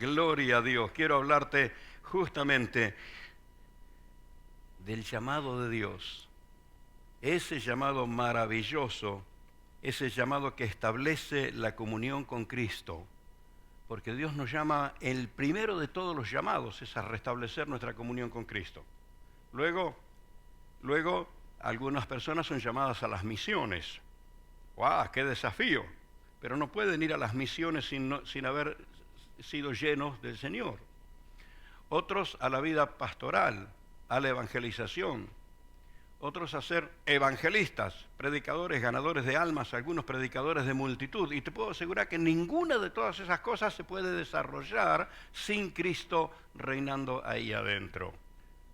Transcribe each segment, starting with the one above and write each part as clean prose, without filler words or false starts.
Gloria a Dios. Quiero hablarte justamente del llamado de Dios. Ese llamado maravilloso, ese llamado que establece la comunión con Cristo. Porque Dios nos llama, el primero de todos los llamados es a restablecer nuestra comunión con Cristo. Luego, algunas personas son llamadas a las misiones. ¡Guau! ¡Qué desafío! Pero no pueden ir a las misiones sin haber sido llenos del Señor. Otros a la vida pastoral, a la evangelización. Otros a ser evangelistas, predicadores, ganadores de almas, algunos predicadores de multitud. Y te puedo asegurar que ninguna de todas esas cosas se puede desarrollar sin Cristo reinando ahí adentro.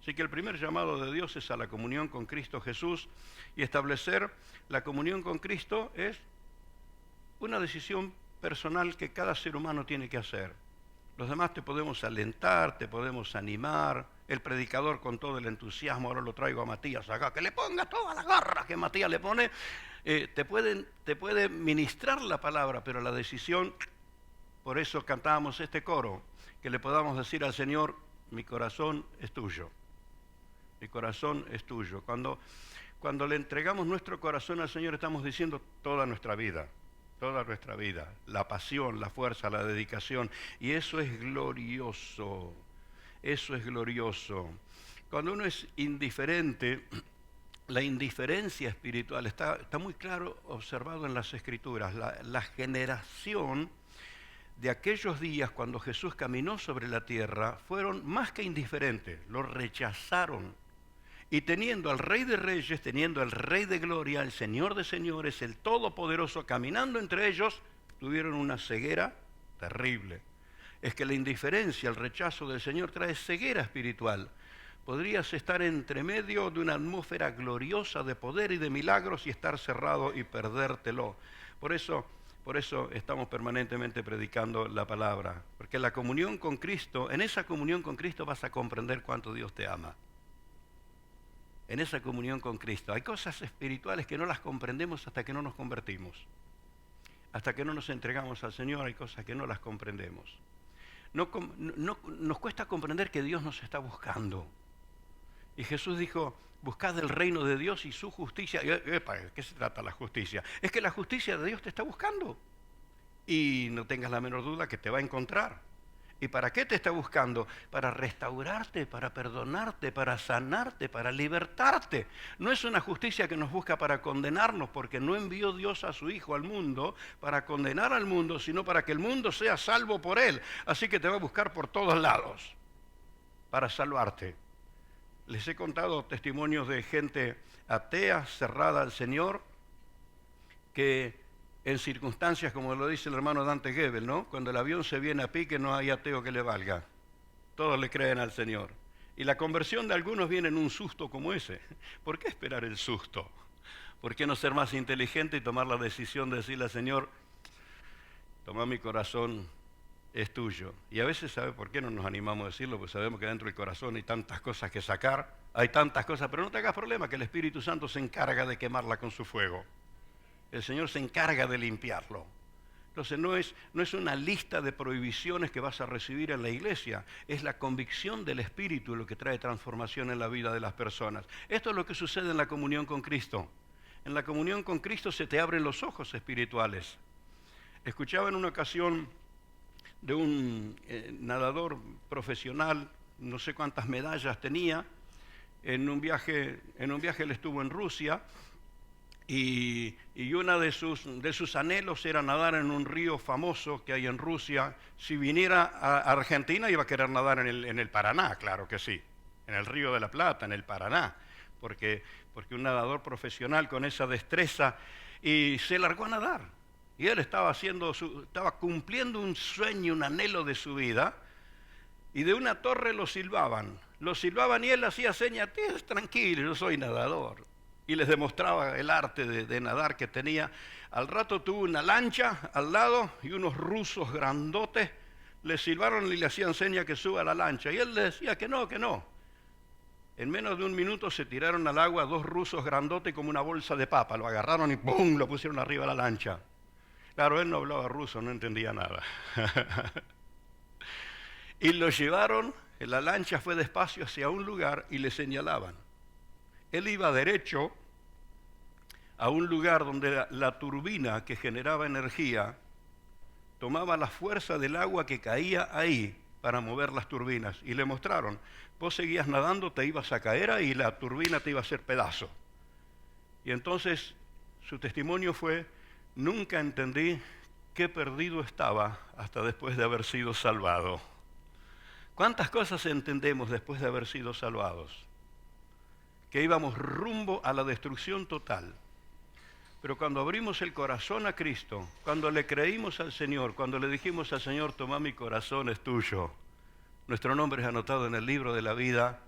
Así que el primer llamado de Dios es a la comunión con Cristo Jesús, y establecer la comunión con Cristo es una decisión personal que cada ser humano tiene que hacer. Los demás te podemos alentar, te podemos animar. El predicador con todo el entusiasmo, ahora lo traigo a Matías acá, que le ponga toda la garra que Matías le pone, te puede ministrar la palabra, pero la decisión, por eso cantábamos este coro, que le podamos decir al Señor, mi corazón es tuyo, mi corazón es tuyo. Cuando le entregamos nuestro corazón al Señor, estamos diciendo toda nuestra vida, la pasión, la fuerza, la dedicación, y eso es glorioso. Eso es glorioso. Cuando uno es indiferente, la indiferencia espiritual está muy claro observado en las Escrituras. La generación de aquellos días cuando Jesús caminó sobre la tierra fueron más que indiferentes, lo rechazaron. Y teniendo al Rey de Reyes, teniendo al Rey de Gloria, el Señor de Señores, el Todopoderoso, caminando entre ellos, tuvieron una ceguera terrible. Es que la indiferencia, el rechazo del Señor trae ceguera espiritual. Podrías estar entre medio de una atmósfera gloriosa de poder y de milagros y estar cerrado y perdértelo. Por eso estamos permanentemente predicando la palabra. Porque la comunión con Cristo, en esa comunión con Cristo vas a comprender cuánto Dios te ama. En esa comunión con Cristo. Hay cosas espirituales que no las comprendemos hasta que no nos convertimos. Hasta que no nos entregamos al Señor hay cosas que no las comprendemos. Nos cuesta comprender que Dios nos está buscando. Y Jesús dijo, buscad el reino de Dios y su justicia. ¿De qué se trata la justicia? Es que la justicia de Dios te está buscando. Y no tengas la menor duda que te va a encontrar. ¿Y para qué te está buscando? Para restaurarte, para perdonarte, para sanarte, para libertarte. No es una justicia que nos busca para condenarnos, porque no envió Dios a su Hijo al mundo para condenar al mundo, sino para que el mundo sea salvo por Él. Así que te va a buscar por todos lados para salvarte. Les he contado testimonios de gente atea, cerrada al Señor, que en circunstancias, como lo dice el hermano Dante Gebel, ¿no? Cuando el avión se viene a pique, no hay ateo que le valga. Todos le creen al Señor. Y la conversión de algunos viene en un susto como ese. ¿Por qué esperar el susto? ¿Por qué no ser más inteligente y tomar la decisión de decirle al Señor, toma mi corazón, es tuyo? Y a veces, ¿sabe por qué no nos animamos a decirlo? Pues sabemos que dentro del corazón hay tantas cosas que sacar, hay tantas cosas, pero no te hagas problema, que el Espíritu Santo se encarga de quemarla con su fuego. El Señor se encarga de limpiarlo. Entonces no es una lista de prohibiciones que vas a recibir en la iglesia, es la convicción del Espíritu lo que trae transformación en la vida de las personas. Esto es lo que sucede en la comunión con Cristo. En la comunión con Cristo se te abren los ojos espirituales. Escuchaba en una ocasión de un nadador profesional, no sé cuántas medallas tenía, en un viaje él estuvo en Rusia. Y uno de sus anhelos era nadar en un río famoso que hay en Rusia. Si viniera a Argentina iba a querer nadar en el Paraná, claro que sí, en el Río de la Plata, en el Paraná, porque un nadador profesional con esa destreza, y se largó a nadar. Y él estaba cumpliendo un sueño, un anhelo de su vida, y de una torre lo silbaban y él hacía señas, tranquilo, yo soy nadador. Y les demostraba el arte de nadar que tenía. Al rato tuvo una lancha al lado y unos rusos grandotes le silbaron y le hacían señas que suba a la lancha. Y él le decía que no, que no. En menos de un minuto se tiraron al agua dos rusos grandotes como una bolsa de papa. Lo agarraron y ¡pum!, lo pusieron arriba de la lancha. Claro, él no hablaba ruso, no entendía nada. Y lo llevaron, la lancha fue despacio hacia un lugar y le señalaban. Él iba derecho a un lugar donde la turbina que generaba energía tomaba la fuerza del agua que caía ahí para mover las turbinas. Y le mostraron, vos seguías nadando, te ibas a caer ahí y la turbina te iba a hacer pedazo. Y entonces su testimonio fue, nunca entendí qué perdido estaba hasta después de haber sido salvado. ¿Cuántas cosas entendemos después de haber sido salvados? Que íbamos rumbo a la destrucción total. Pero cuando abrimos el corazón a Cristo, cuando le creímos al Señor, cuando le dijimos al Señor, toma mi corazón, es tuyo, nuestro nombre es anotado en el libro de la vida,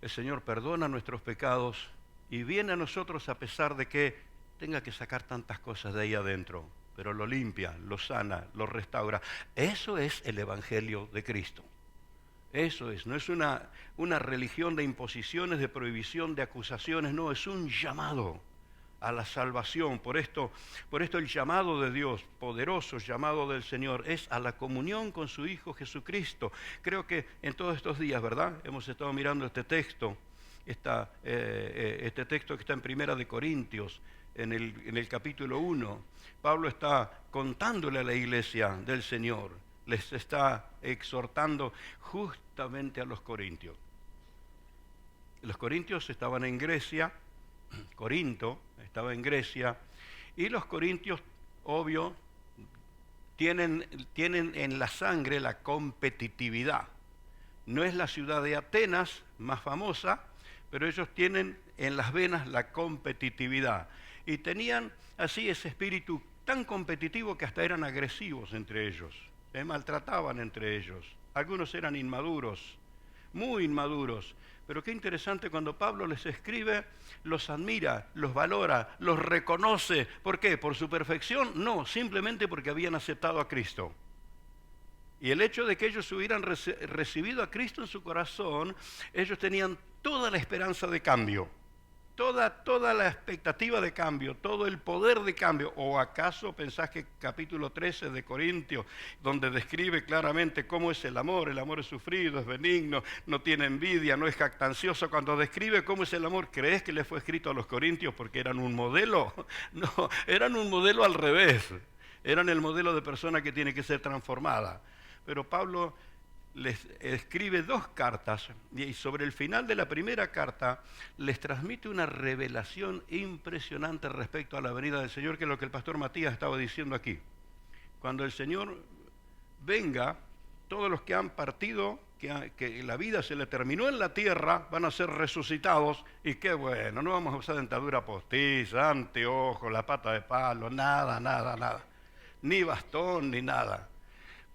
el Señor perdona nuestros pecados y viene a nosotros a pesar de que tenga que sacar tantas cosas de ahí adentro, pero lo limpia, lo sana, lo restaura. Eso es el Evangelio de Cristo. Eso es, no es una religión de imposiciones, de prohibición, de acusaciones, no, es un llamado a la salvación. Por esto el llamado de Dios, poderoso llamado del Señor, es a la comunión con su Hijo Jesucristo. Creo que en todos estos días, ¿verdad? Hemos estado mirando este texto que está en Primera de Corintios, en el capítulo 1. Pablo está contándole a la iglesia del Señor, les está exhortando justamente a los corintios. Los corintios estaban en Grecia, Corinto estaba en Grecia, y los corintios, obvio, tienen en la sangre la competitividad. No es la ciudad de Atenas más famosa, pero ellos tienen en las venas la competitividad. Y tenían así ese espíritu tan competitivo que hasta eran agresivos entre ellos, se maltrataban entre ellos. Algunos eran inmaduros, muy inmaduros. Pero qué interesante, cuando Pablo les escribe, los admira, los valora, los reconoce. ¿Por qué? ¿Por su perfección? No, simplemente porque habían aceptado a Cristo. Y el hecho de que ellos hubieran recibido a Cristo en su corazón, ellos tenían toda la esperanza de cambio, toda la expectativa de cambio, todo el poder de cambio. ¿O acaso pensás que capítulo 13 de Corintios, donde describe claramente cómo es el amor es sufrido, es benigno, no tiene envidia, no es jactancioso, cuando describe cómo es el amor, ¿crees que le fue escrito a los corintios porque eran un modelo? No, eran un modelo al revés, eran el modelo de persona que tiene que ser transformada. Pero Pablo les escribe 2 cartas y sobre el final de la primera carta les transmite una revelación impresionante respecto a la venida del Señor, que es lo que el pastor Matías estaba diciendo aquí. Cuando el Señor venga, todos los que han partido, que la vida se le terminó en la tierra, van a ser resucitados. Y qué bueno, no vamos a usar dentadura postiza, anteojos, la pata de palo, nada, ni bastón, ni nada.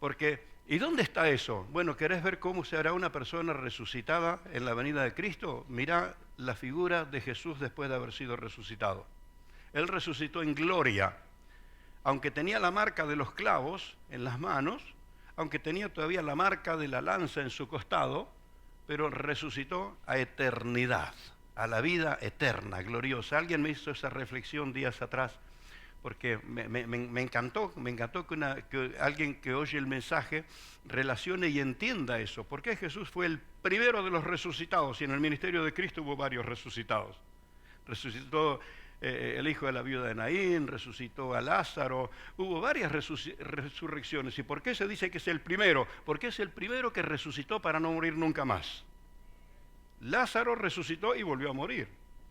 Porque ¿y dónde está eso? Bueno, ¿querés ver cómo se hará una persona resucitada en la venida de Cristo? Mirá la figura de Jesús después de haber sido resucitado. Él resucitó en gloria, aunque tenía la marca de los clavos en las manos, aunque tenía todavía la marca de la lanza en su costado, pero resucitó a eternidad, a la vida eterna, gloriosa. Alguien me hizo esa reflexión días atrás, porque me encantó que alguien que oye el mensaje relacione y entienda eso. ¿Por qué Jesús fue el primero de los resucitados? Y en el ministerio de Cristo hubo varios resucitados. Resucitó el hijo de la viuda de Naín, resucitó a Lázaro, hubo varias resurrecciones. ¿Y por qué se dice que es el primero? Porque es el primero que resucitó para no morir nunca más. Lázaro resucitó y volvió a morir.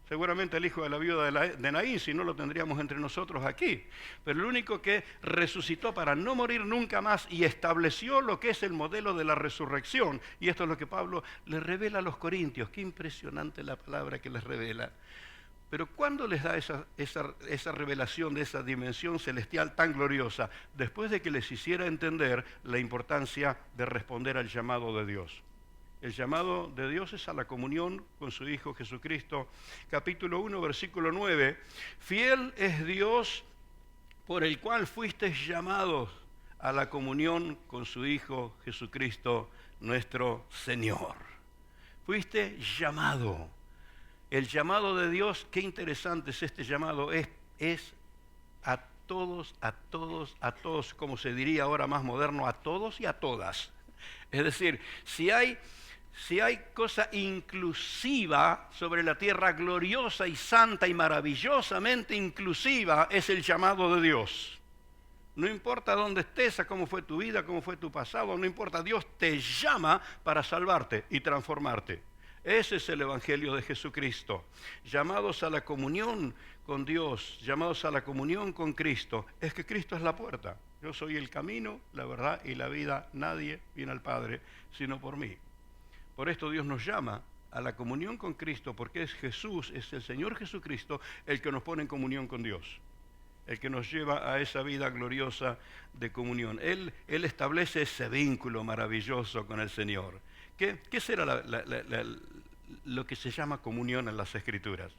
Seguramente el hijo de la viuda de Naín, si no lo tendríamos entre nosotros aquí. Pero el único que resucitó para no morir nunca más y estableció lo que es el modelo de la resurrección. Y esto es lo que Pablo les revela a los corintios. Qué impresionante la palabra que les revela. Pero ¿cuándo les da esa revelación de esa dimensión celestial tan gloriosa? Después de que les hiciera entender la importancia de responder al llamado de Dios. El llamado de Dios es a la comunión con su Hijo Jesucristo. Capítulo 1, versículo 9. Fiel es Dios por el cual fuisteis llamados a la comunión con su Hijo Jesucristo, nuestro Señor. Fuiste llamado. El llamado de Dios, qué interesante es este llamado, es a todos, como se diría ahora más moderno, a todos y a todas. Es decir, si hay cosa inclusiva sobre la tierra, gloriosa y santa y maravillosamente inclusiva, es el llamado de Dios. No importa dónde estés, a cómo fue tu vida, cómo fue tu pasado, no importa, Dios te llama para salvarte y transformarte. Ese es el Evangelio de Jesucristo. Llamados a la comunión con Dios, llamados a la comunión con Cristo. Es que Cristo es la puerta. Yo soy el camino, la verdad y la vida. Nadie viene al Padre sino por mí. Por esto Dios nos llama a la comunión con Cristo, porque es Jesús, es el Señor Jesucristo el que nos pone en comunión con Dios, el que nos lleva a esa vida gloriosa de comunión. Él establece ese vínculo maravilloso con el Señor. ¿Qué será lo que se llama comunión en las Escrituras?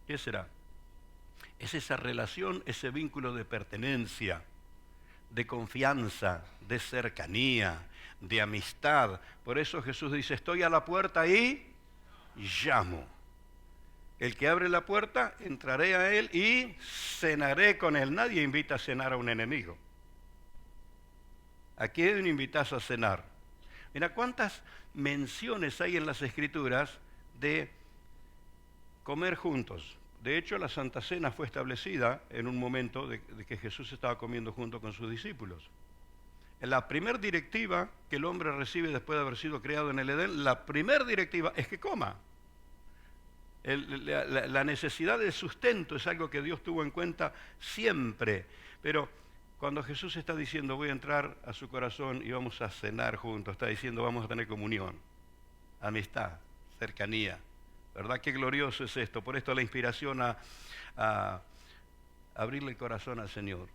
¿Qué será? Es esa relación, ese vínculo de pertenencia, de confianza, de cercanía, de amistad. Por eso Jesús dice, estoy a la puerta y llamo. El que abre la puerta, entraré a él y cenaré con él. Nadie invita a cenar a un enemigo. ¿A quién invitas a cenar? Mira cuántas menciones hay en las Escrituras de comer juntos. De hecho, la Santa Cena fue establecida en un momento de que Jesús estaba comiendo junto con sus discípulos. La primera directiva que el hombre recibe después de haber sido creado en el Edén, la primera directiva es que coma. La necesidad de sustento es algo que Dios tuvo en cuenta siempre. Pero cuando Jesús está diciendo voy a entrar a su corazón y vamos a cenar juntos, está diciendo vamos a tener comunión, amistad, cercanía. ¿Verdad? Qué glorioso es esto. Por esto la inspiración a abrirle el corazón al Señor.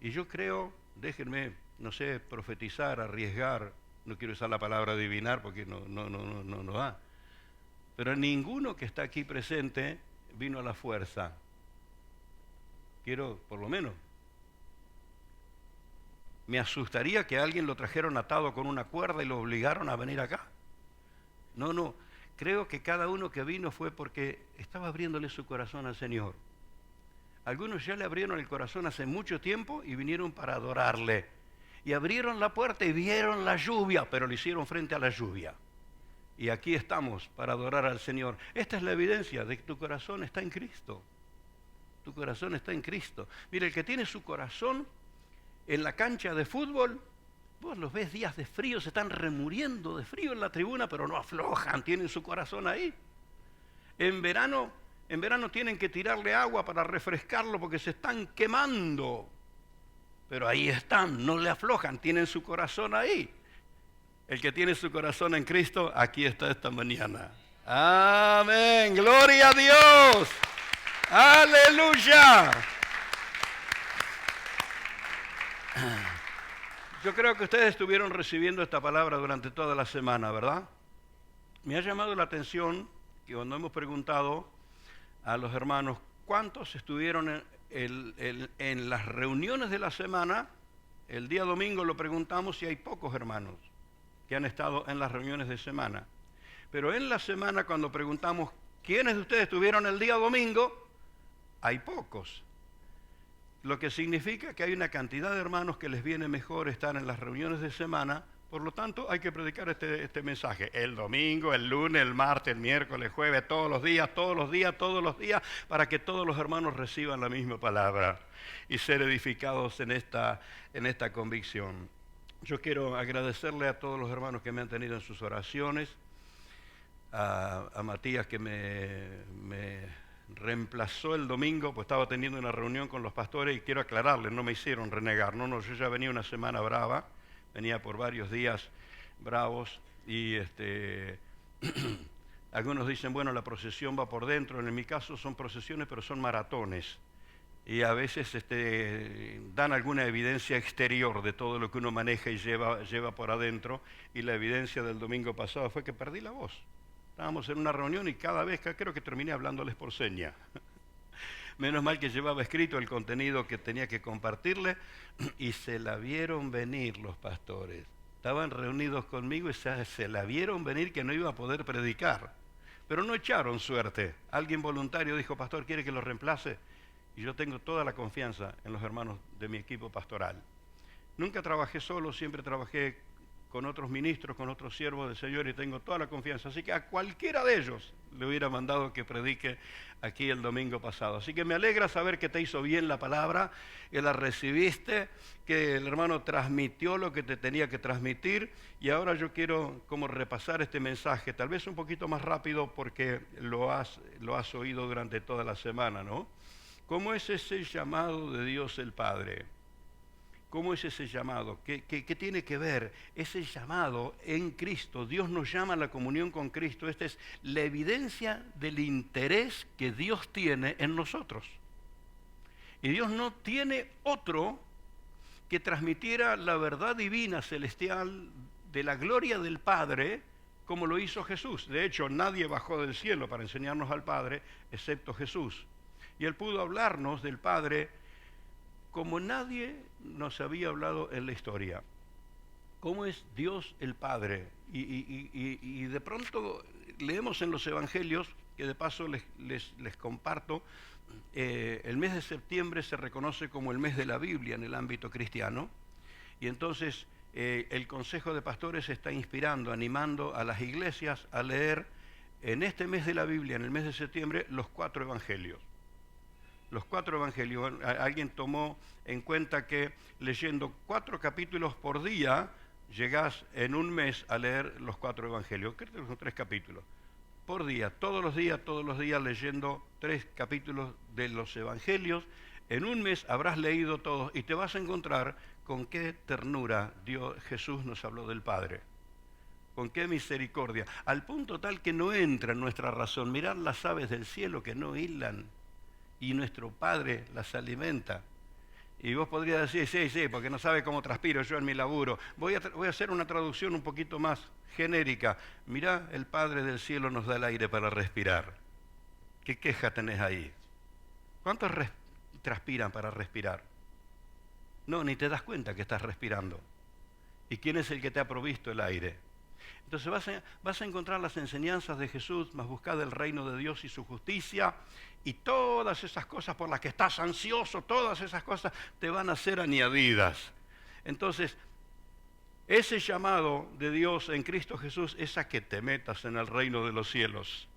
Y yo creo, déjenme, no sé, profetizar, arriesgar, no quiero usar la palabra adivinar porque no da. Pero ninguno que está aquí presente vino a la fuerza. Quiero, por lo menos, me asustaría que a alguien lo trajeron atado con una cuerda y lo obligaron a venir acá. No. Creo que cada uno que vino fue porque estaba abriéndole su corazón al Señor. Algunos ya le abrieron el corazón hace mucho tiempo y vinieron para adorarle. Y abrieron la puerta y vieron la lluvia, pero lo hicieron frente a la lluvia. Y aquí estamos para adorar al Señor. Esta es la evidencia de que tu corazón está en Cristo. Tu corazón está en Cristo. Mira, el que tiene su corazón en la cancha de fútbol, vos los ves días de frío, se están remuriendo de frío en la tribuna, pero no aflojan, tienen su corazón ahí. En verano tienen que tirarle agua para refrescarlo porque se están quemando. Pero ahí están, no le aflojan, tienen su corazón ahí. El que tiene su corazón en Cristo, aquí está esta mañana. Amén, gloria a Dios. Aleluya. Yo creo que ustedes estuvieron recibiendo esta palabra durante toda la semana, ¿verdad? Me ha llamado la atención que cuando hemos preguntado a los hermanos cuántos estuvieron en las reuniones de la semana, el día domingo lo preguntamos y hay pocos hermanos que han estado en las reuniones de semana. Pero en la semana cuando preguntamos quiénes de ustedes estuvieron el día domingo, hay pocos. Lo que significa que hay una cantidad de hermanos que les viene mejor estar en las reuniones de semana, por lo tanto hay que predicar este mensaje el domingo, el lunes, el martes, el miércoles, el jueves, todos los días, para que todos los hermanos reciban la misma palabra y ser edificados en esta convicción. Yo quiero agradecerle a todos los hermanos que me han tenido en sus oraciones, a Matías que me reemplazó el domingo, pues estaba teniendo una reunión con los pastores y quiero aclararles, no me hicieron renegar, no, yo ya venía una semana brava, venía por varios días bravos y algunos dicen, bueno, la procesión va por dentro, en mi caso son procesiones pero son maratones y a veces dan alguna evidencia exterior de todo lo que uno maneja y lleva por adentro y la evidencia del domingo pasado fue que perdí la voz. Estábamos en una reunión y cada vez creo que terminé hablándoles por seña. Menos mal que llevaba escrito el contenido que tenía que compartirle y se la vieron venir los pastores. Estaban reunidos conmigo y se la vieron venir que no iba a poder predicar. Pero no echaron suerte. Alguien voluntario dijo, pastor, ¿quiere que lo reemplace? Y yo tengo toda la confianza en los hermanos de mi equipo pastoral. Nunca trabajé solo, siempre trabajé con otros ministros, con otros siervos del Señor, y tengo toda la confianza. Así que a cualquiera de ellos le hubiera mandado que predique aquí el domingo pasado. Así que me alegra saber que te hizo bien la palabra, que la recibiste, que el hermano transmitió lo que te tenía que transmitir, y ahora yo quiero como repasar este mensaje, tal vez un poquito más rápido porque lo has oído durante toda la semana, ¿no? ¿Cómo es ese llamado de Dios el Padre? ¿Cómo es ese llamado? ¿Qué tiene que ver ese llamado en Cristo? Dios nos llama a la comunión con Cristo. Esta es la evidencia del interés que Dios tiene en nosotros. Y Dios no tiene otro que transmitiera la verdad divina, celestial, de la gloria del Padre, como lo hizo Jesús. De hecho, nadie bajó del cielo para enseñarnos al Padre, excepto Jesús. Y Él pudo hablarnos del Padre como nadie nos había hablado en la historia. ¿Cómo es Dios el Padre? Y de pronto leemos en los Evangelios, que de paso les comparto, el mes de septiembre se reconoce como el mes de la Biblia en el ámbito cristiano, y entonces el Consejo de Pastores está inspirando, animando a las iglesias a leer en este mes de la Biblia, en el mes de septiembre, los 4 Evangelios. Los 4 Evangelios. Alguien tomó en cuenta que leyendo 4 capítulos por día, llegás en un mes a leer los 4 Evangelios. Creo que son 3 capítulos por día, todos los días leyendo 3 capítulos de los Evangelios. En un mes habrás leído todos y te vas a encontrar con qué ternura Jesús nos habló del Padre. Con qué misericordia. Al punto tal que no entra en nuestra razón. Mirad las aves del cielo que no hilan, y nuestro Padre las alimenta. Y vos podrías decir, sí, porque no sabe cómo transpiro yo en mi laburo. Voy a hacer una traducción un poquito más genérica. Mirá, el Padre del cielo nos da el aire para respirar. ¿Qué queja tenés ahí? ¿Cuántos transpiran para respirar? No, ni te das cuenta que estás respirando. ¿Y quién es el que te ha provisto el aire? Entonces vas a encontrar las enseñanzas de Jesús, más buscad el reino de Dios y su justicia, y todas esas cosas por las que estás ansioso, todas esas cosas te van a ser añadidas. Entonces, ese llamado de Dios en Cristo Jesús es a que te metas en el reino de los cielos.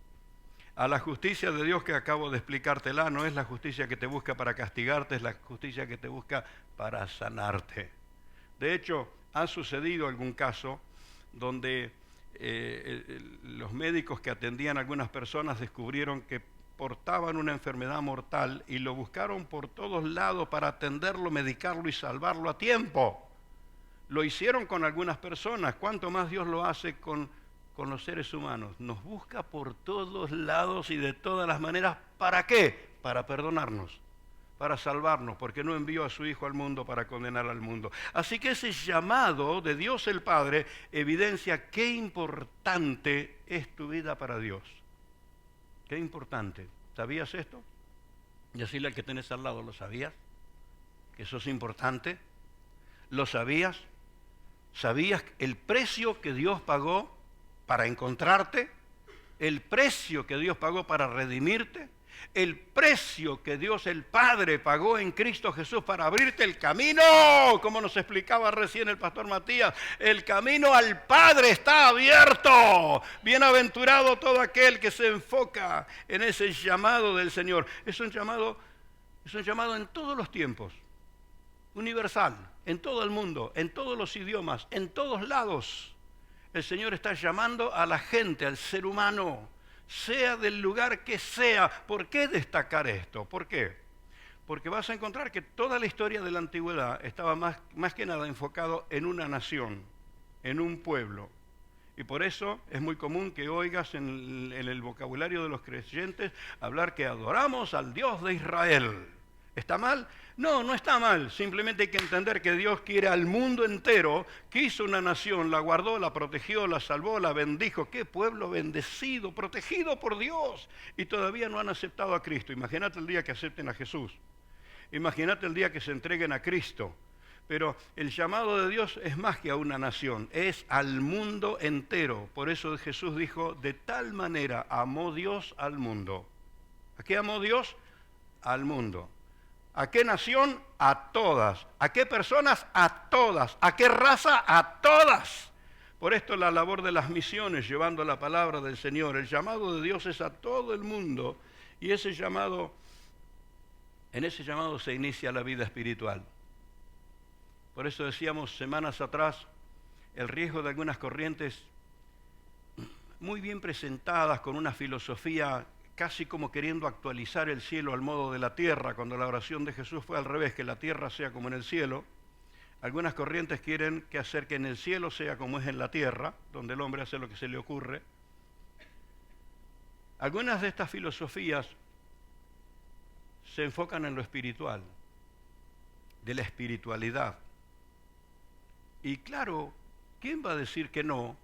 A la justicia de Dios que acabo de explicártela, no es la justicia que te busca para castigarte, es la justicia que te busca para sanarte. De hecho, ha sucedido algún caso donde los médicos que atendían a algunas personas descubrieron que portaban una enfermedad mortal y lo buscaron por todos lados para atenderlo, medicarlo y salvarlo a tiempo. Lo hicieron con algunas personas, cuánto más Dios lo hace con los seres humanos. Nos busca por todos lados y de todas las maneras. ¿Para qué? Para perdonarnos, para salvarnos, porque no envió a su Hijo al mundo para condenar al mundo. Así que ese llamado de Dios el Padre evidencia qué importante es tu vida para Dios. Qué importante. ¿Sabías esto? Y decirle al que tenés al lado, ¿lo sabías? ¿Que eso es importante? ¿Lo sabías? ¿Sabías el precio que Dios pagó para encontrarte? ¿El precio que Dios pagó para redimirte? El precio que Dios el Padre pagó en Cristo Jesús para abrirte el camino, como nos explicaba recién el pastor Matías, el camino al Padre está abierto. Bienaventurado todo aquel que se enfoca en ese llamado del Señor. Es un llamado en todos los tiempos, universal, en todo el mundo, en todos los idiomas, en todos lados. El Señor está llamando a la gente, al ser humano, sea del lugar que sea. ¿Por qué destacar esto? ¿Por qué? Porque vas a encontrar que toda la historia de la antigüedad estaba más que nada enfocado en una nación, en un pueblo. Y por eso es muy común que oigas en el vocabulario de los creyentes hablar que adoramos al Dios de Israel. ¿Está mal? No, no está mal. Simplemente hay que entender que Dios quiere al mundo entero, quiso una nación, la guardó, la protegió, la salvó, la bendijo. ¡Qué pueblo bendecido, protegido por Dios! Y todavía no han aceptado a Cristo. Imagínate el día que acepten a Jesús. Imagínate el día que se entreguen a Cristo. Pero el llamado de Dios es más que a una nación, es al mundo entero. Por eso Jesús dijo, de tal manera amó Dios al mundo. ¿A qué amó Dios? Al mundo. ¿A qué nación? A todas. ¿A qué personas? A todas. ¿A qué raza? A todas. Por esto la labor de las misiones, llevando la palabra del Señor. El llamado de Dios es a todo el mundo y en ese llamado se inicia la vida espiritual. Por eso decíamos semanas atrás, el riesgo de algunas corrientes muy bien presentadas con una filosofía casi como queriendo actualizar el cielo al modo de la tierra, cuando la oración de Jesús fue al revés, que la tierra sea como en el cielo. Algunas corrientes quieren hacer que en el cielo sea como es en la tierra, donde el hombre hace lo que se le ocurre. Algunas de estas filosofías se enfocan en lo espiritual, de la espiritualidad. Y claro, ¿quién va a decir que no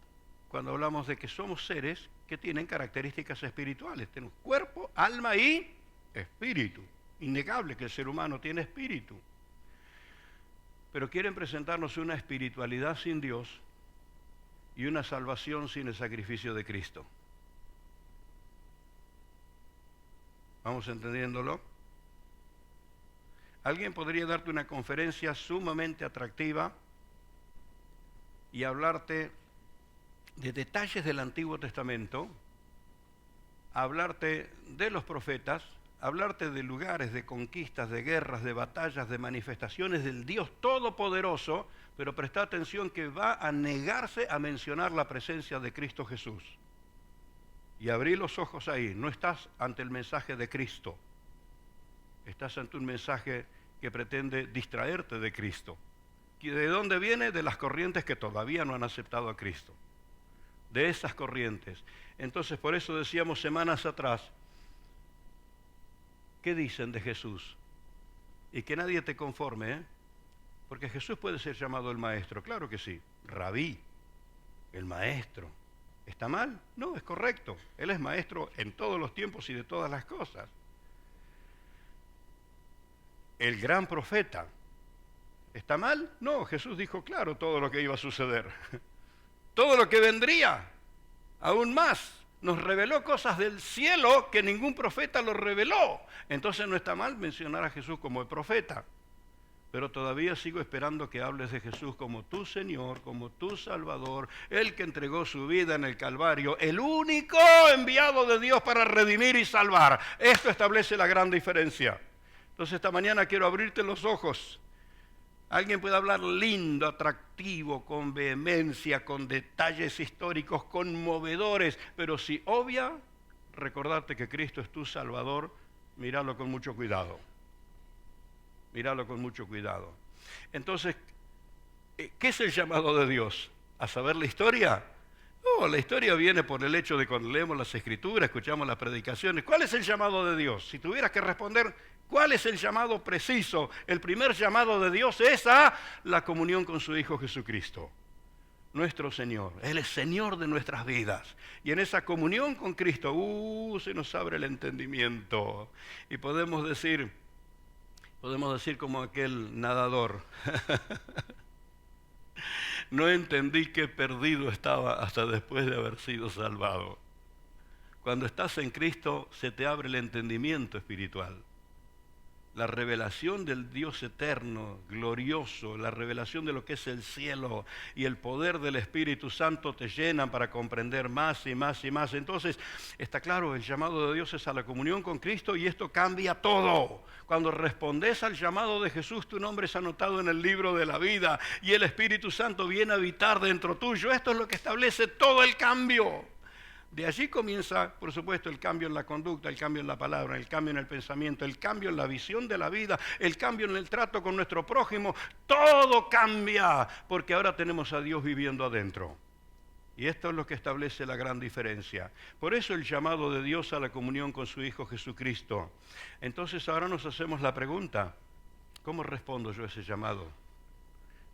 cuando hablamos de que somos seres que tienen características espirituales? Tenemos cuerpo, alma y espíritu. Innegable que el ser humano tiene espíritu. Pero quieren presentarnos una espiritualidad sin Dios y una salvación sin el sacrificio de Cristo. ¿Vamos entendiéndolo? Alguien podría darte una conferencia sumamente atractiva y hablarte de detalles del Antiguo Testamento, hablarte de los profetas, hablarte de lugares, de conquistas, de guerras, de batallas, de manifestaciones del Dios Todopoderoso, pero presta atención que va a negarse a mencionar la presencia de Cristo Jesús. Y abrí los ojos ahí, no estás ante el mensaje de Cristo, estás ante un mensaje que pretende distraerte de Cristo. ¿De dónde viene? De las corrientes que todavía no han aceptado a Cristo. De esas corrientes. Entonces, por eso decíamos semanas atrás, ¿qué dicen de Jesús? Y que nadie te conforme, ¿eh? Porque Jesús puede ser llamado el maestro, claro que sí. Rabí, el maestro. ¿Está mal? No, es correcto. Él es maestro en todos los tiempos y de todas las cosas. El gran profeta. ¿Está mal? No, Jesús dijo claro todo lo que iba a suceder. Todo lo que vendría, aún más. Nos reveló cosas del cielo que ningún profeta lo reveló. Entonces no está mal mencionar a Jesús como el profeta. Pero todavía sigo esperando que hables de Jesús como tu Señor, como tu Salvador, el que entregó su vida en el Calvario, el único enviado de Dios para redimir y salvar. Esto establece la gran diferencia. Entonces esta mañana quiero abrirte los ojos. Alguien puede hablar lindo, atractivo, con vehemencia, con detalles históricos conmovedores, pero si obvia, recordarte que Cristo es tu Salvador, míralo con mucho cuidado. Míralo con mucho cuidado. Entonces, ¿qué es el llamado de Dios? ¿A saber la historia? No, la historia viene por el hecho de cuando leemos las Escrituras, escuchamos las predicaciones. ¿Cuál es el llamado de Dios? Si tuvieras que responder, ¿cuál es el llamado preciso? El primer llamado de Dios es a la comunión con su Hijo Jesucristo, nuestro Señor. Él es Señor de nuestras vidas. Y en esa comunión con Cristo, se nos abre el entendimiento. Y podemos decir como aquel nadador, no entendí qué perdido estaba hasta después de haber sido salvado. Cuando estás en Cristo se te abre el entendimiento espiritual. La revelación del Dios eterno, glorioso, la revelación de lo que es el cielo y el poder del Espíritu Santo te llenan para comprender más y más y más. Entonces, está claro, el llamado de Dios es a la comunión con Cristo y esto cambia todo. Cuando respondes al llamado de Jesús, tu nombre es anotado en el libro de la vida y el Espíritu Santo viene a habitar dentro tuyo. Esto es lo que establece todo el cambio. De allí comienza, por supuesto, el cambio en la conducta, el cambio en la palabra, el cambio en el pensamiento, el cambio en la visión de la vida, el cambio en el trato con nuestro prójimo. Todo cambia porque ahora tenemos a Dios viviendo adentro. Y esto es lo que establece la gran diferencia. Por eso el llamado de Dios a la comunión con su Hijo Jesucristo. Entonces ahora nos hacemos la pregunta, ¿cómo respondo yo a ese llamado?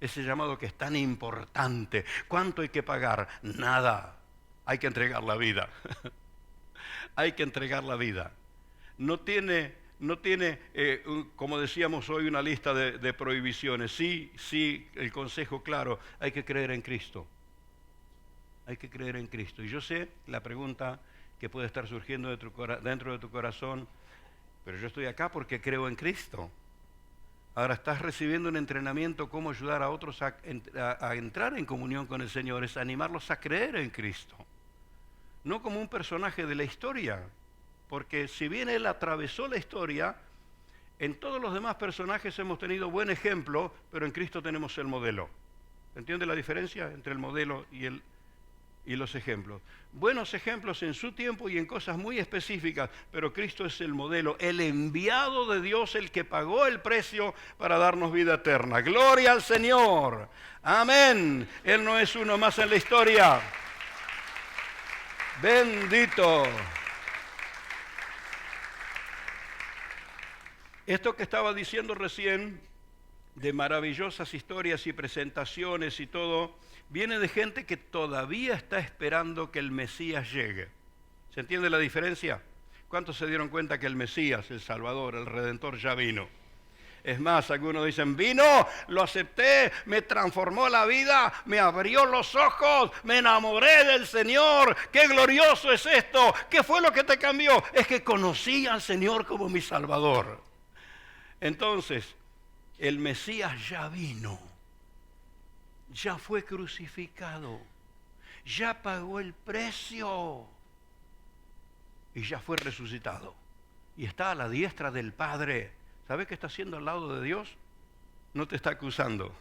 Ese llamado que es tan importante. ¿Cuánto hay que pagar? Nada. Hay que entregar la vida. Hay que entregar la vida. No tiene, como decíamos hoy, una lista de prohibiciones. Sí, el consejo claro, hay que creer en Cristo. Hay que creer en Cristo. Y yo sé la pregunta que puede estar surgiendo dentro de tu corazón, pero yo estoy acá porque creo en Cristo. Ahora estás recibiendo un entrenamiento cómo ayudar a otros a entrar en comunión con el Señor, es animarlos a creer en Cristo. No como un personaje de la historia, porque si bien Él atravesó la historia, en todos los demás personajes hemos tenido buen ejemplo, pero en Cristo tenemos el modelo. ¿Entiende la diferencia entre el modelo y los ejemplos? Buenos ejemplos en su tiempo y en cosas muy específicas, pero Cristo es el modelo, el enviado de Dios, el que pagó el precio para darnos vida eterna. ¡Gloria al Señor! ¡Amén! Él no es uno más en la historia. ¡Bendito! Esto que estaba diciendo recién, de maravillosas historias y presentaciones y todo, viene de gente que todavía está esperando que el Mesías llegue. ¿Se entiende la diferencia? ¿Cuántos se dieron cuenta que el Mesías, el Salvador, el Redentor ya vino? Es más, algunos dicen, vino, lo acepté, me transformó la vida, me abrió los ojos, me enamoré del Señor, qué glorioso es esto, ¿qué fue lo que te cambió? Es que conocí al Señor como mi Salvador. Entonces, el Mesías ya vino, ya fue crucificado, ya pagó el precio y ya fue resucitado. Y está a la diestra del Padre. ¿Sabes qué está haciendo al lado de Dios? No te está acusando.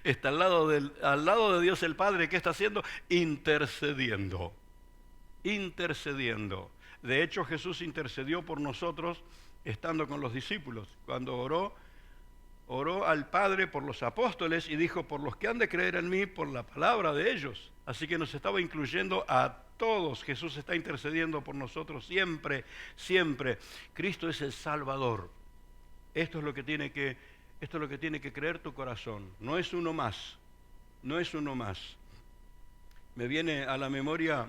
Está al lado de Dios el Padre. ¿Qué está haciendo? Intercediendo. Intercediendo. De hecho, Jesús intercedió por nosotros estando con los discípulos. Cuando oró al Padre por los apóstoles y dijo, por los que han de creer en mí, por la palabra de ellos. Así que nos estaba incluyendo a todos. Jesús está intercediendo por nosotros siempre, siempre. Cristo es el Salvador. Esto es lo que tiene que creer tu corazón. No es uno más. No es uno más. Me viene a la memoria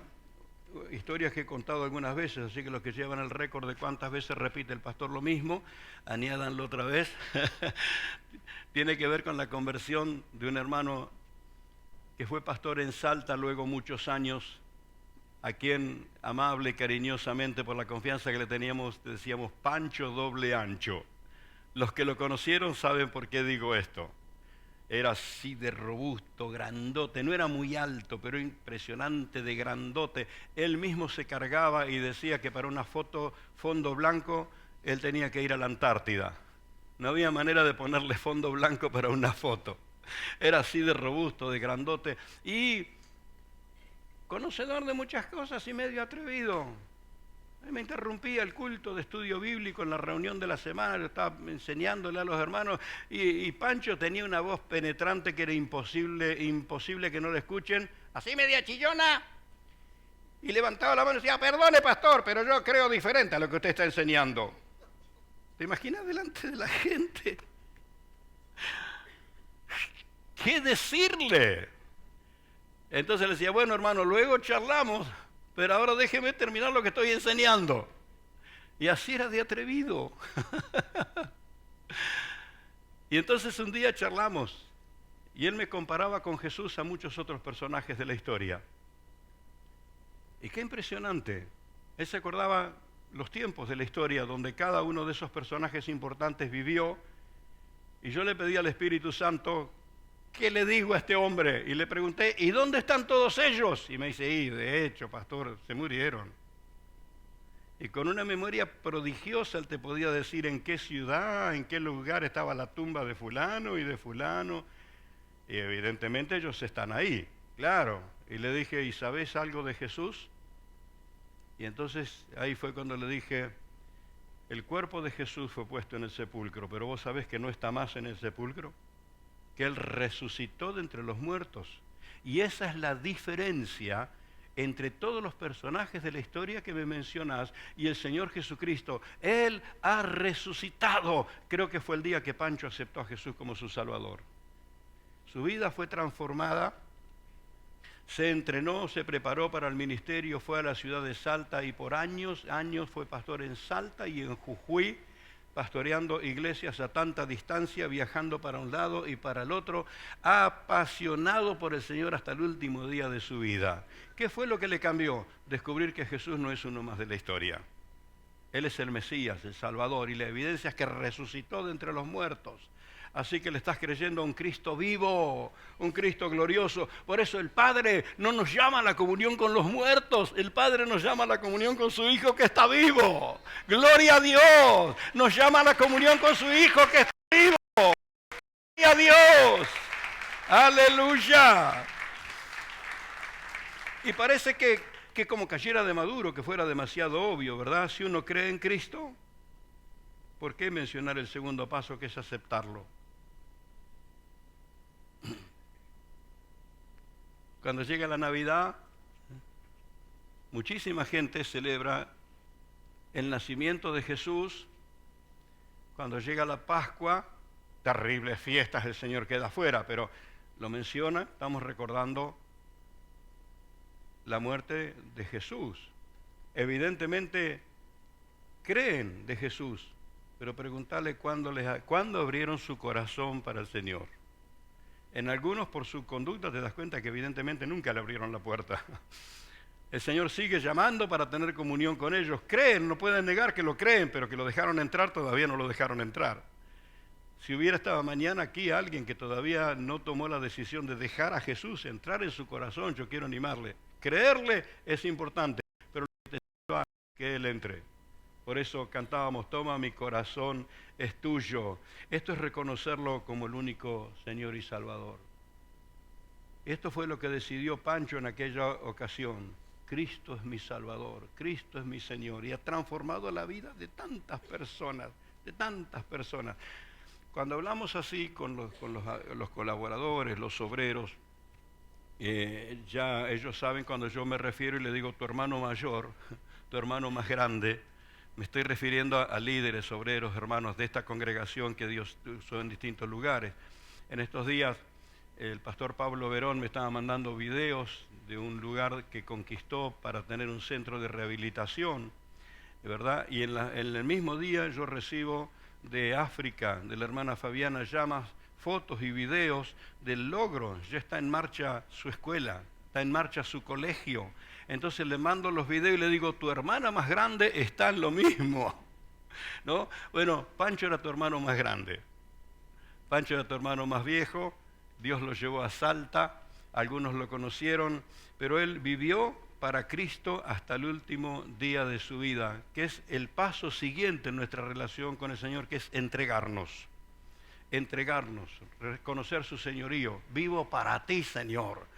historias que he contado algunas veces, así que los que llevan el récord de cuántas veces repite el pastor lo mismo, añádanlo otra vez. Tiene que ver con la conversión de un hermano que fue pastor en Salta luego muchos años, a quien amable y cariñosamente por la confianza que le teníamos decíamos Pancho doble ancho. Los que lo conocieron saben por qué digo esto. Era así de robusto, grandote, no era muy alto, pero impresionante de grandote. Él mismo se cargaba y decía que para una foto fondo blanco, él tenía que ir a la Antártida. No había manera de ponerle fondo blanco para una foto. Era así de robusto, de grandote y conocedor de muchas cosas y medio atrevido. Me interrumpía el culto de estudio bíblico en la reunión de la semana, yo estaba enseñándole a los hermanos y Pancho tenía una voz penetrante que era imposible que no le escuchen, así media chillona, y levantaba la mano y decía, perdone pastor, pero yo creo diferente a lo que usted está enseñando. ¿Te imaginas delante de la gente? ¿Qué decirle? Entonces le decía, bueno hermano, luego charlamos, pero ahora déjeme terminar lo que estoy enseñando. Y así era de atrevido. Y entonces un día charlamos y él me comparaba con Jesús a muchos otros personajes de la historia. Y qué impresionante. Él se acordaba los tiempos de la historia donde cada uno de esos personajes importantes vivió. Y yo le pedí al Espíritu Santo, ¿qué le digo a este hombre? Y le pregunté, ¿y dónde están todos ellos? Y me dice, de hecho, pastor, se murieron. Y con una memoria prodigiosa él te podía decir en qué ciudad, en qué lugar estaba la tumba de fulano y de fulano. Y evidentemente ellos están ahí, claro. Y le dije, ¿y sabés algo de Jesús? Y entonces ahí fue cuando le dije, el cuerpo de Jesús fue puesto en el sepulcro, pero vos sabés que no está más en el sepulcro, que Él resucitó de entre los muertos. Y esa es la diferencia entre todos los personajes de la historia que me mencionás y el Señor Jesucristo. Él ha resucitado. Creo que fue el día que Pancho aceptó a Jesús como su Salvador. Su vida fue transformada, se entrenó, se preparó para el ministerio, fue a la ciudad de Salta y por años fue pastor en Salta y en Jujuy, pastoreando iglesias a tanta distancia, viajando para un lado y para el otro, apasionado por el Señor hasta el último día de su vida. ¿Qué fue lo que le cambió? Descubrir que Jesús no es uno más de la historia. Él es el Mesías, el Salvador, y la evidencia es que resucitó de entre los muertos. Así que le estás creyendo a un Cristo vivo, un Cristo glorioso. Por eso el Padre no nos llama a la comunión con los muertos, el Padre nos llama a la comunión con su Hijo que está vivo. ¡Gloria a Dios! Nos llama a la comunión con su Hijo que está vivo. ¡Gloria a Dios! ¡Aleluya! Y parece que como cayera de maduro, que fuera demasiado obvio, ¿verdad? Si uno cree en Cristo, ¿por qué mencionar el segundo paso que es aceptarlo? Cuando llega la Navidad, muchísima gente celebra el nacimiento de Jesús. Cuando llega la Pascua, terribles fiestas, el Señor queda afuera, pero lo menciona, estamos recordando la muerte de Jesús. Evidentemente creen de Jesús, pero preguntarle cuándo abrieron su corazón para el Señor. En algunos, por su conducta, te das cuenta que evidentemente nunca le abrieron la puerta. El Señor sigue llamando para tener comunión con ellos. Creen, no pueden negar que lo creen, pero que lo dejaron entrar, todavía no lo dejaron entrar. Si hubiera estado mañana aquí alguien que todavía no tomó la decisión de dejar a Jesús entrar en su corazón, yo quiero animarle. Creerle es importante, pero lo que que Él entre. Por eso cantábamos, toma mi corazón, es tuyo. Esto es reconocerlo como el único Señor y Salvador. Esto fue lo que decidió Pancho en aquella ocasión. Cristo es mi Salvador, Cristo es mi Señor. Y ha transformado la vida de tantas personas, de tantas personas. Cuando hablamos así con los colaboradores, los obreros, ya ellos saben cuando yo me refiero y le digo tu hermano mayor, tu hermano más grande, me estoy refiriendo a líderes, obreros, hermanos de esta congregación que Dios usó en distintos lugares. En estos días el pastor Pablo Verón me estaba mandando videos de un lugar que conquistó para tener un centro de rehabilitación, ¿verdad? Y en el mismo día yo recibo de África, de la hermana Fabiana Llamas, fotos y videos del logro. Ya está en marcha su escuela, está en marcha su colegio. Entonces le mando los videos y le digo, tu hermana más grande está en lo mismo, ¿no? Bueno, Pancho era tu hermano más grande. Pancho era tu hermano más viejo. Dios lo llevó a Salta, algunos lo conocieron, pero él vivió para Cristo hasta el último día de su vida, que es el paso siguiente en nuestra relación con el Señor, que es entregarnos, reconocer su señorío. Vivo para ti, Señor.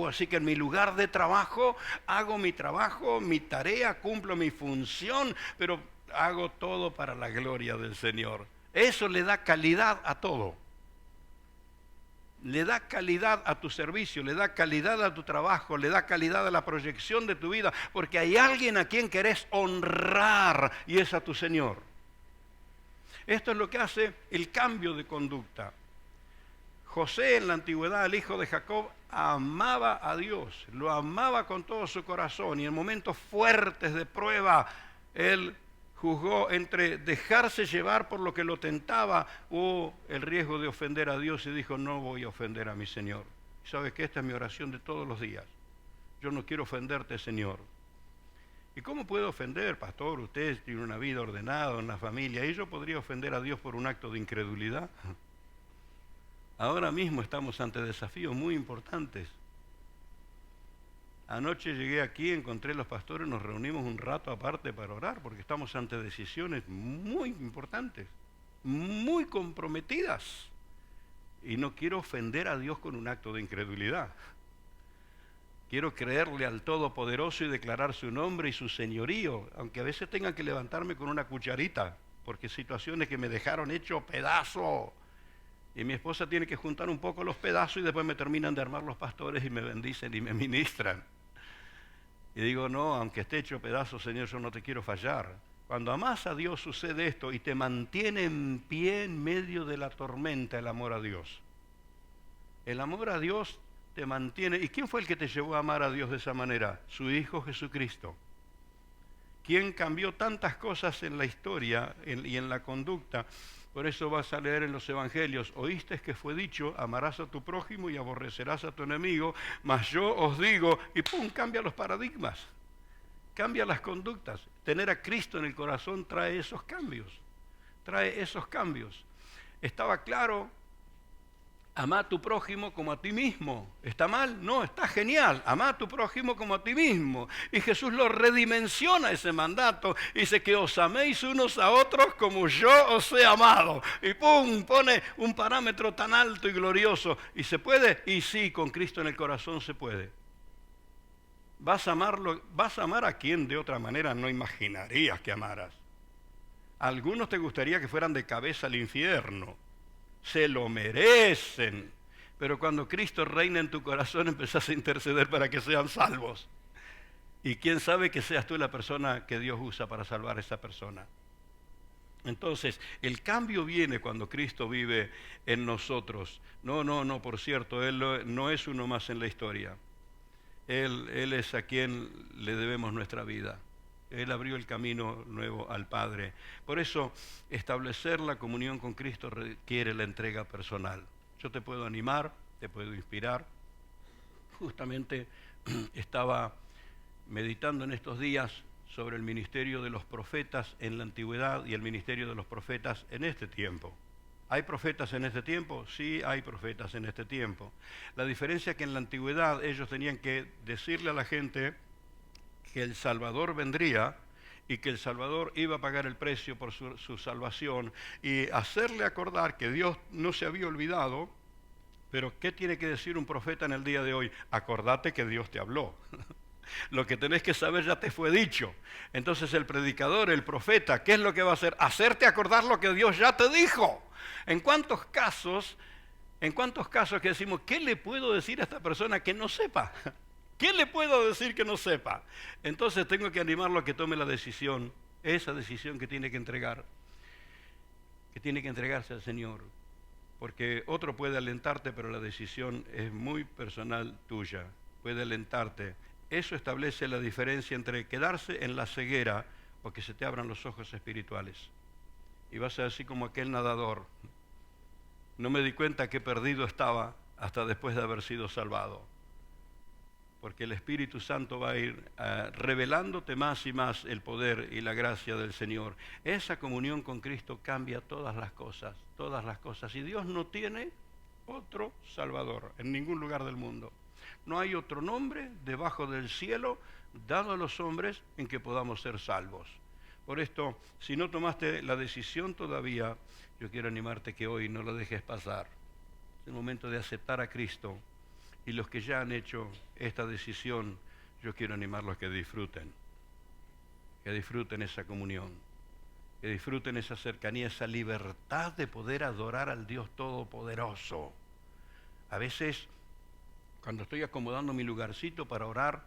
Así que en mi lugar de trabajo, hago mi trabajo, mi tarea, cumplo mi función, pero hago todo para la gloria del Señor. Eso le da calidad a todo. Le da calidad a tu servicio, le da calidad a tu trabajo, le da calidad a la proyección de tu vida, porque hay alguien a quien querés honrar y es a tu Señor. Esto es lo que hace el cambio de conducta. José en la antigüedad, el hijo de Jacob, amaba a Dios, lo amaba con todo su corazón y en momentos fuertes de prueba, él juzgó entre dejarse llevar por lo que lo tentaba o el riesgo de ofender a Dios y dijo, no voy a ofender a mi Señor. ¿Sabe qué? Esta es mi oración de todos los días. Yo no quiero ofenderte, Señor. ¿Y cómo puedo ofender, pastor? Usted tiene una vida ordenada, una familia, ¿y yo podría ofender a Dios por un acto de incredulidad? Ahora mismo estamos ante desafíos muy importantes. Anoche llegué aquí, encontré a los pastores, nos reunimos un rato aparte para orar, porque estamos ante decisiones muy importantes, muy comprometidas. Y no quiero ofender a Dios con un acto de incredulidad. Quiero creerle al Todopoderoso y declarar su nombre y su señorío, aunque a veces tenga que levantarme con una cucharita, porque situaciones que me dejaron hecho pedazo. Y mi esposa tiene que juntar un poco los pedazos y después me terminan de armar los pastores y me bendicen y me ministran. Y digo, no, aunque esté hecho pedazos, Señor, yo no te quiero fallar. Cuando amás a Dios sucede esto y te mantiene en pie en medio de la tormenta el amor a Dios. El amor a Dios te mantiene. ¿Y quién fue el que te llevó a amar a Dios de esa manera? Su Hijo Jesucristo. ¿Quién cambió tantas cosas en la historia y en la conducta? Por eso vas a leer en los evangelios, oíste que fue dicho, amarás a tu prójimo y aborrecerás a tu enemigo, mas yo os digo, y ¡pum!, cambia los paradigmas, cambia las conductas. Tener a Cristo en el corazón trae esos cambios, estaba claro. Amá a tu prójimo como a ti mismo. ¿Está mal? No, está genial. Amá a tu prójimo como a ti mismo. Y Jesús lo redimensiona ese mandato. Dice que os améis unos a otros como yo os he amado. Y ¡pum! Pone un parámetro tan alto y glorioso. ¿Y se puede? Y sí, con Cristo en el corazón se puede. Vas a amar a quien de otra manera no imaginarías que amaras. A algunos te gustaría que fueran de cabeza al infierno. Se lo merecen. Pero cuando Cristo reina en tu corazón, empezás a interceder para que sean salvos. Y quién sabe que seas tú la persona que Dios usa para salvar a esa persona. Entonces, el cambio viene cuando Cristo vive en nosotros. No, por cierto, Él no es uno más en la historia. Él es a quien le debemos nuestra vida. Él abrió el camino nuevo al Padre. Por eso, establecer la comunión con Cristo requiere la entrega personal. Yo te puedo animar, te puedo inspirar. Justamente estaba meditando en estos días sobre el ministerio de los profetas en la antigüedad y el ministerio de los profetas en este tiempo. ¿Hay profetas en este tiempo? Sí, hay profetas en este tiempo. La diferencia es que en la antigüedad ellos tenían que decirle a la gente que el Salvador vendría y que el Salvador iba a pagar el precio por su salvación y hacerle acordar que Dios no se había olvidado. Pero ¿qué tiene que decir un profeta en el día de hoy? Acordate que Dios te habló. Lo que tenés que saber ya te fue dicho. Entonces el predicador, el profeta, ¿qué es lo que va a hacer? Hacerte acordar lo que Dios ya te dijo. ¿En cuántos casos que decimos, ¿qué le puedo decir a esta persona que no sepa? ¿Qué le puedo decir que no sepa? Entonces tengo que animarlo a que tome la decisión, esa decisión que tiene que entregar, que tiene que entregarse al Señor. Porque otro puede alentarte, pero la decisión es muy personal tuya. Puede alentarte. Eso establece la diferencia entre quedarse en la ceguera o que se te abran los ojos espirituales. Y vas a ser así como aquel nadador. No me di cuenta que perdido estaba hasta después de haber sido salvado. Porque el Espíritu Santo va a ir revelándote más y más el poder y la gracia del Señor. Esa comunión con Cristo cambia todas las cosas, todas las cosas. Y Dios no tiene otro Salvador en ningún lugar del mundo. No hay otro nombre debajo del cielo dado a los hombres en que podamos ser salvos. Por esto, si no tomaste la decisión todavía, yo quiero animarte que hoy no la dejes pasar. Es el momento de aceptar a Cristo. Y los que ya han hecho esta decisión, yo quiero animarlos a que disfruten esa comunión, que disfruten esa cercanía, esa libertad de poder adorar al Dios Todopoderoso. A veces, cuando estoy acomodando mi lugarcito para orar,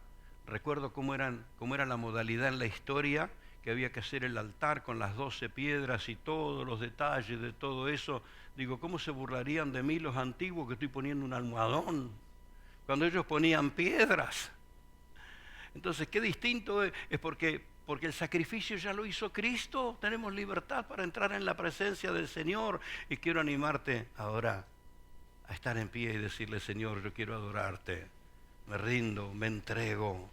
recuerdo cómo era la modalidad en la historia, que había que hacer el altar con las 12 piedras y todos los detalles de todo eso. Digo, ¿cómo se burlarían de mí los antiguos que estoy poniendo un almohadón? Cuando ellos ponían piedras. Entonces, qué distinto es porque el sacrificio ya lo hizo Cristo. Tenemos libertad para entrar en la presencia del Señor. Y quiero animarte ahora a estar en pie y decirle, Señor, yo quiero adorarte. Me rindo, me entrego.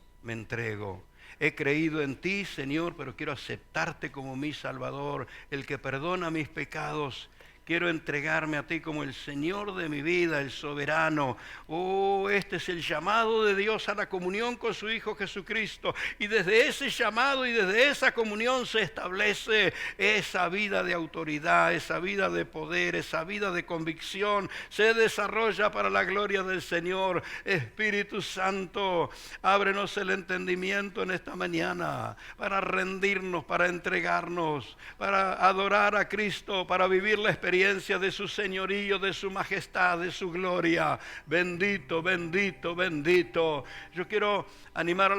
He creído en ti, Señor, pero quiero aceptarte como mi Salvador, el que perdona mis pecados. Quiero entregarme a ti como el Señor de mi vida, el soberano. Oh, este es el llamado de Dios a la comunión con su Hijo Jesucristo. Y desde ese llamado y desde esa comunión se establece esa vida de autoridad, esa vida de poder, esa vida de convicción. Se desarrolla para la gloria del Señor. Espíritu Santo, ábrenos el entendimiento en esta mañana para rendirnos, para entregarnos, para adorar a Cristo, para vivir la experiencia de su señorío, de su majestad, de su gloria. Bendito. Yo quiero animar a